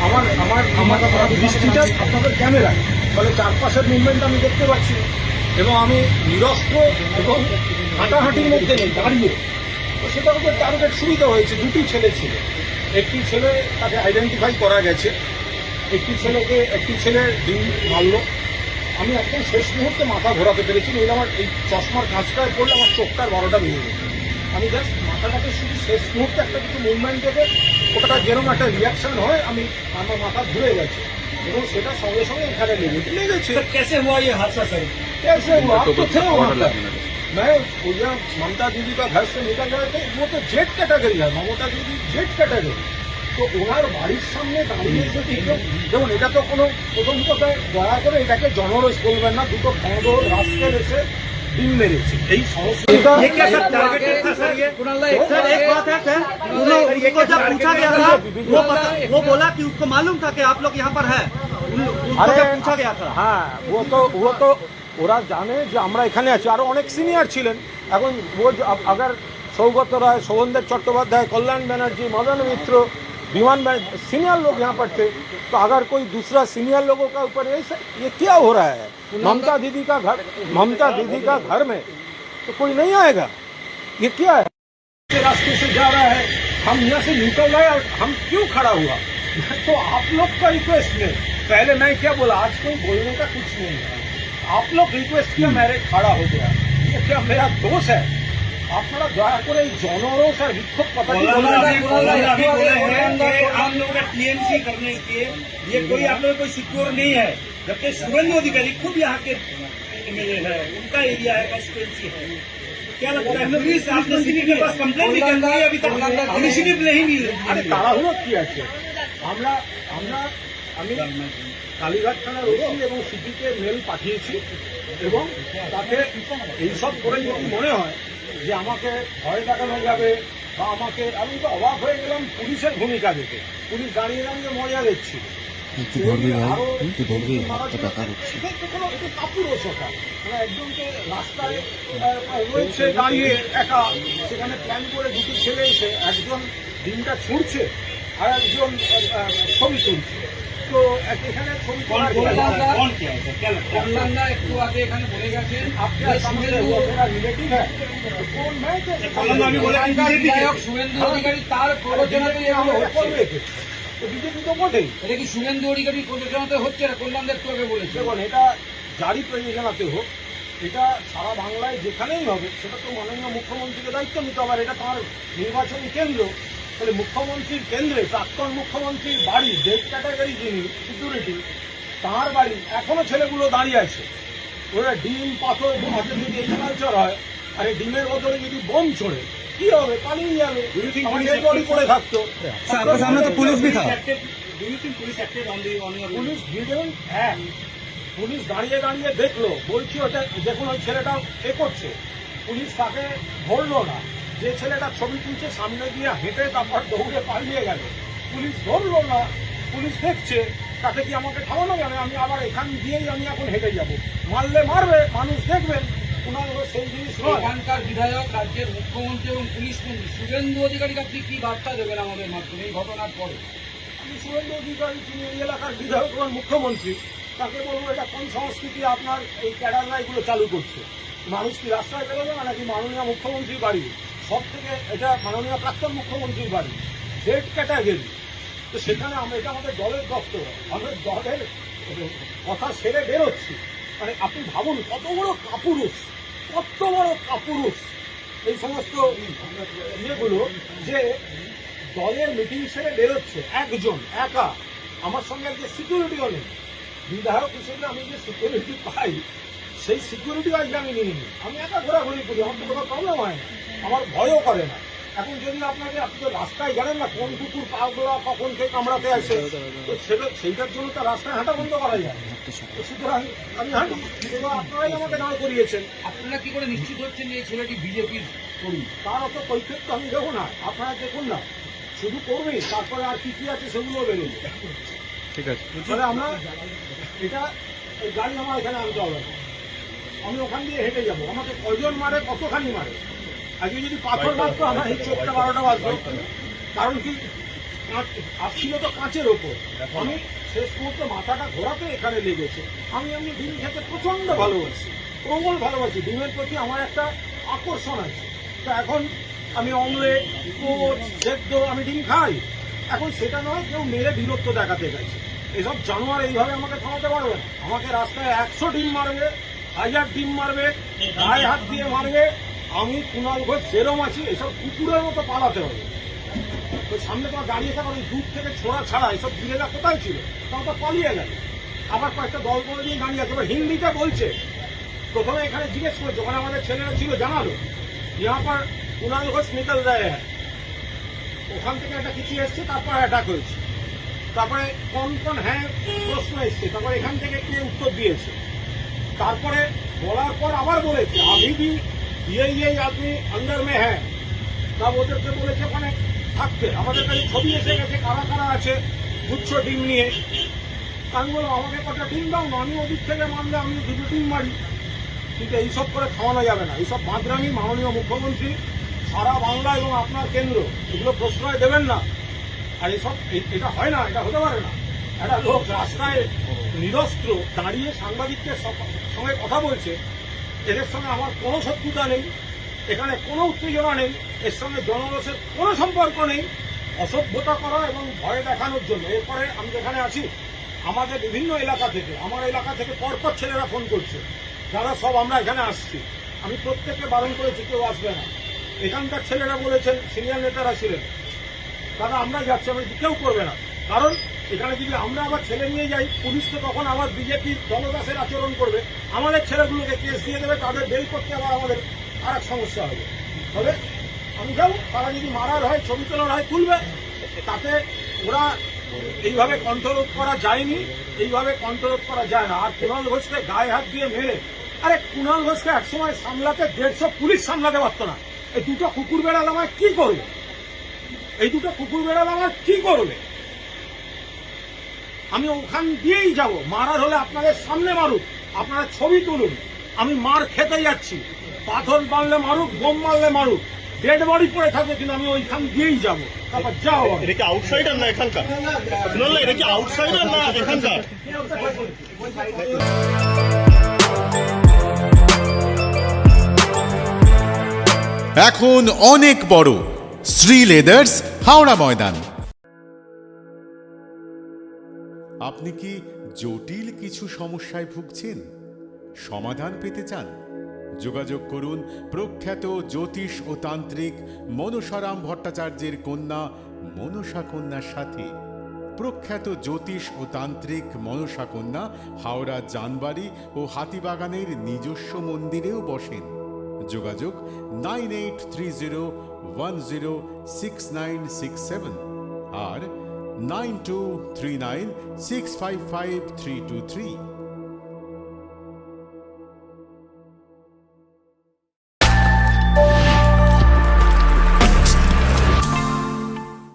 আমার আমার আমার দৃষ্টিটা আপনাদের ক্যামেরায়, ফলে চারপাশের মুভমেন্ট আমি দেখতে পাচ্ছি এবং আমি নিরস্ত্র এবং হাঁটাহাঁটির মধ্যে নেই, দাঁড়িয়ে। তো সেটা ওদের টার্গেট সুবিধা হয়েছে। দুটি ছেলে ছিল, একটি ছেলে তাকে আইডেন্টিফাই করা গেছে, একটি ছেলে ডিম মারলো। আমি একদম শেষ মুহূর্তে মাথা ঘোরাতে পেরেছি, নইলে আমার এই চশমার কাঁচটায় পড়লে আমার চোখটার 12টা বেজে যেত। আমি জাস্ট মাথাটাকে শুধু শেষ মুহূর্তে একটা কিছু মুভমেন্ট দেখে ওটা যেরকম একটা রিয়াকশন হয়, আমার মাথা ঘুরে গেছে এবং সেটা সঙ্গে সঙ্গে এখানে লেগেছে। कैसे हुआ ये हादसा सर? कैसे हुआ? आप तो थे वहाँ पर। मैं ममता दीदी का घर से निकल रहे थे। वो तो जेट कैटेगरी है, ममता दीदी जेट कैटेगरी। তো ওনার বাড়ির সামনে দাঁড়িয়ে এসে যেমন এটা তো কোনো প্রথম কথায় দয়া করে এটাকে জনরস বলবেন না। দুটো ভেঁড়ো রাস্তায় এসে ডিম মেরেছে, এই সমস্যা। ये क्या सर टारगेटेड था सर? ये सर एक बात है सर, उसको जब पूछा गया था वो बोला कि उसको मालूम था कि आप लोग यहाँ पर है। उसको जब पूछा गया था, হ্যাঁ, ও তো ওরা জানে যে আমরা এখানে আছি। আরো অনেক সিনিয়র ছিলেন। এখন ও আগার সৌগত রায়, শোভনদেব চট্টোপাধ্যায়, कल्याण बनर्जी, मदन मित्र, विमान सीनियर लोग यहाँ पर थे। तो अगर कोई दूसरा सीनियर लोगों का ऊपर ये क्या हो रहा है? ममता दीदी का घर में तो कोई नहीं आएगा। ये क्या है? रास्ते से जा रहा है, हम यहाँ से निकल रहे हैं और हम क्यों खड़ा हुआ? तो आप लोग का रिक्वेस्ट में पहले मैं क्या बोला, आज कोई बोलने का कुछ नहीं है। आप लोग रिक्वेस्ट किया, मेरे खड़ा हो गया। ये क्या मेरा दोष है? আপনারা দয়া করে এই জনরোষ আর বিক্ষোভ কথাটি आप लोगों का टीएमसी करने के ये कोई आप लोगों को कोई सिक्योर नहीं है, जबकि शुभेंदु अधिकारी खुद यहाँ के एमएलए है, उनका एरिया है, कॉन्स्टिट्यूएंसी है। क्या लगता है पुलिस आपने सिटी के पास कंप्लेंट भी कर दी है, अभी तक इनिशिएटिव नहीं मिल रही? আরে তাড়াহুড়ো কি আছে? আমি কালীঘাট থানার ওসি এবং সিটিকে মেল পাঠিয়েছি এবং তাকে এইসব করে যদি মনে হয় যে আমাকে ভয় দেখানো যাবে বা আমাকে, আমি তো অবাক হয়ে গেলাম পুলিশের ভূমিকা দেখে। পুলিশ দাঁড়িয়ে দাঁড়িয়ে মজা দেখছিল। একজনকে রাস্তায় রয়েছে দাঁড়িয়ে একা, সেখানে প্ল্যান করে দুটি ছেলে এসে একজন ডিমটা ছুঁড়ছে আর একজন ছবি তুলছে। তো এখানে ছবি একটু আগে এখানে বলে গেছেন রিলেটিভ হ্যাঁ, কোন শুভেন্দু অধিকারী তার প্ররোচনাতেই এগুলো হচ্ছে। বিজেপি তো বটেই। এটা কি শুভেন্দু অধিকারীর প্ররোচনাতে হচ্ছে? এটা কল্যাণদের একটু আগে বলেছে। দেখুন, এটা যারই প্রয়োজনাতে হোক, এটা সারা বাংলায় যেখানেই হবে সেটা তো মাননীয় মুখ্যমন্ত্রীকে দায়িত্ব নিতে হবে। এটা তাঁর নির্বাচনী কেন্দ্র। তাহলে মুখ্যমন্ত্রীর কেন্দ্রে প্রাক্তন মুখ্যমন্ত্রীর বাড়ি, ডেট ক্যাটাগরি যিনি সিকিউরিটি, তাঁর বাড়ি এখনো ছেলেগুলো দাঁড়িয়ে আছে। ওরা ডিম পাথর হাতে যদি এই কালচার হয়, আর এই ডিমের বদলে যদি বোম ছোড়ে কি হবে? পালিয়ে যাবে, বডি পড়ে থাকতো। सामने तो पुलिस भी था। Police didn't act. পুলিশ দাঁড়িয়ে দাঁড়িয়ে দেখলো, বলছি ওটা দেখুন ওই ছেলেটা এ করছে। পুলিশ তাকে ধরলো না। যে ছেলেটা ছবি তুলছে সামনে দিয়ে হেঁটে তারপর দৌড়ে পালিয়ে গেল। পুলিশ ধরলো না। পুলিশ দেখছে, তাতে কি আমাকে থামানো যাবে? আমি আবার এখান দিয়েই আমি এখন হেঁটে যাব। মারলে মারবে, মানুষ দেখবেন। ওনার সেই জিনিস নয়। এখানকার বিধায়ক, রাজ্যের মুখ্যমন্ত্রী এবং পুলিশ মন্ত্রী শুভেন্দু অধিকারীকে আপনি কি বার্তা দেবেন আমাদের মাধ্যমে এই ঘটনার পরে? আমি শুভেন্দু অধিকারী, তিনি এই এলাকার বিধায়ক এবং মুখ্যমন্ত্রী, তাকে বলবো এটা কোন সংস্কৃতি আপনার এই ক্যাডাররা এগুলো চালু করছে? মানুষ কি রাস্তায় বেরোবে না নাকি? মাননীয় মুখ্যমন্ত্রীর বাড়ি, সব থেকে এটা মাননীয় প্রাক্তন মুখ্যমন্ত্রীর বাড়ি, জেড ক্যাটাগরি। তো সেখানে আমরা, এটা আমাদের দলের দপ্তর, আমাদের দলের কথা সেরে বেরোচ্ছি। মানে আপনি ভাবুন কত বড় কাপুরুষ এই সমস্ত ইয়েগুলো, যে দলের মিটিং সেরে বেরোচ্ছে একজন একা। আমার সঙ্গে যে সিকিউরিটিও নেই, বিধায়ক হিসেবে আমি যে সিকিউরিটি পাই সেই সিকিউরিটি আজকে আমি নিয়ে নিই। আমি একা ঘোরাঘুরি করি, আমার তো কোনো প্রবলেম হয় না, আমার ভয়ও করে না। এখন যদি আপনি তো রাস্তায় জানেন না কোন কুকুর পাগলা কখন থেকে কামড়াতে আসে, তো সেইটার জন্য তো রাস্তায় হাঁটা বন্ধ করা যায়। সুতরাং আমি হাঁটি, আপনারাই আমাকে দাঁড় করিয়েছেন। আপনারা কি করে নিশ্চিত হচ্ছেন যে এই ছেলেটি বিজেপির কর্মী? তার অত কৈফিয়ত তো আমি দেবো না, আপনারা দেখুন না। শুধু করবে, তারপরে আর কি আছে সেগুলো বেরোবে। ঠিক আছে, তাহলে আমরা এটা এই গাড়ি আমার এখানে আনতে হবে না। আমি ওখান দিয়ে হেঁটে যাবো। আমাকে কজন মারে, কতখানি মারে? আজকে যদি পাথর মারতো আমার এই চোখটা 12টা বাজতো। কারণ কি? আসছিল তো কাঁচের ওপর, আমি শেষ মুহূর্তে মাথাটা ঘোরাতে এখানে লেগেছে। আমি ডিম খেতে প্রচন্ড ভালোবাসি, প্রবল ভালোবাসি, ডিমের প্রতি আমার একটা আকর্ষণ আছে। তো এখন আমি অমলেট, পোচ, সেদ্ধ আমি ডিম খাই। এখন সেটা নয় কেউ মেরে বিরক্ত দেখাতে গেছে, এসব জানোয়ার এইভাবে আমাকে থামাতে পারবে না। আমাকে রাস্তায় 100 ডিম মারবে, 1000 ডিম মারবে, গায়ে হাত দিয়ে মারবে, আমি কুণাল ঘোষ যেরম আছি এসব কুকুরের মতো পালাতে হবে। তো সামনে তোমার দাঁড়িয়ে থাকা ওই দূর থেকে ছোড়া ছাড়া এসব গিরেরা কোথায় ছিল, তাও তো পালিয়ে গেল। আবার কয়েকটা দল করে দিয়ে দাঁড়িয়ে আছে, এবার হিন্দিতে বলছে। প্রথমে এখানে জিজ্ঞেস করেছে, ওখানে আমাদের ছেলেরা ছিল, জানালো यहाँ पर কুণাল ঘোষ নিকল রয়ে হ্যাঁ। ওখান থেকে একটা কিছু এসছে, তারপর অ্যাটাক হয়েছে, তারপরে কোন কোন হ্যাঁ প্রশ্ন এসছে, তারপরে এখান থেকে কে উত্তর দিয়েছে, তারপরে বলার পর আবার বলেছে আমি भी ये आदमी अंदर में है। তবে ওদেরকে বলেছে ওখানে থাকতে। আমাদের কাছে ছবি এসে গেছে কারা কারা আছে গুচ্ছ ডিম নিয়ে। আমি বললাম আমাকে কটা ডিম দাও না, আমি ওদিক থেকে মানলে আমি 2 ডিম মারি। কিন্তু এইসব করে খাওয়ানো যাবে না, এইসব বাঁদরামি মাননীয় মুখ্যমন্ত্রী সারা বাংলা এবং আপনার কেন্দ্র এগুলো প্রশ্রয় দেবেন না। আর এইসব এটা হয় না, এটা হতে পারে না। একটা লোক রাস্তায় নিরস্ত্র দাঁড়িয়ে সাংবাদিকদের সঙ্গে কথা বলছে, এদের সঙ্গে আমার কোনো শত্রুতা নেই, এখানে কোনো উত্তেজনা নেই, এর সঙ্গে জনরসের কোনো সম্পর্ক নেই। অসভ্যতা করা এবং ভয় দেখানোর জন্য। এরপরে আমি যেখানে আছি আমাদের বিভিন্ন এলাকা থেকে, আমার এলাকা থেকে পরপর ছেলেরা ফোন করছে, যারা সব আমরা এখানে আসছি। আমি প্রত্যেককে বারণ করেছি কেউ আসবে না। এখানকার ছেলেরা বলেছেন, সিনিয়র নেতারা ছিলেন, দাদা আমরা যাচ্ছি, আমি কেউ করবে না। কারণ এখানে যদি আমরা আবার ছেলে নিয়ে যাই, পুলিশ তো তখন আবার বিজেপির দলদাসের আচরণ করবে, আমাদের ছেলেগুলোকে কেস দিয়ে দেবে, তাদের বেল করতে আবার আমাদের আর এক সমস্যা হবে। তবে আমি যাবো, তারা যদি মারার হয়, ছবি তোলার হয়, তুলবে। তাতে ওরা এইভাবে কন্ট্রোল করা যায়নি, এইভাবে কন্ট্রোল করা যায় না। আর কুণাল ঘোষকে গায়ে হাত দিয়ে মেরে, আরে কুণাল ঘোষকে একসময় সামলাতে 150 পুলিশ সামলাতে পারতো না। এই দুটো কুকুর বেড়াল আমার কি করবে, এই দুটো কুকুর বেড়াল আমার কি করবে? আমি ওখান দিয়েই যাব, মারার হলে আপনাদের সামনে মারুক, আপনারা ছবি তুলুন, আমি মার খেতে যাচ্ছি। পাথর মারলে মারুক, বোম মারলে মারুক, ডেড বডি পড়ে থাকবে, কিন্তু আমি ওইখান দিয়েই যাব। তারপর যাও। এটা কি আউটসাইডার না এখানকার? শুনল এটা কি আউটসাইডার না এখানকার? এখন অনেক বড় শ্রী লেদার্স হাওড়া ময়দান। আপনি কি জটিল কিছু সমস্যায় ভুগছেন, সমাধান পেতে চান? যোগাযোগ করুন প্রখ্যাত জ্যোতিষ ও তান্ত্রিক মনসারাম ভট্টাচার্যের কন্যা মনসা কন্যার সাথে। প্রখ্যাত জ্যোতিষ ও তান্ত্রিক মনসা কন্যা হাওড়া জানবাড়ি ও হাতিবাগানের নিজস্ব মন্দিরেও বসেন। যোগাযোগ 9830106967 আর 9239655323।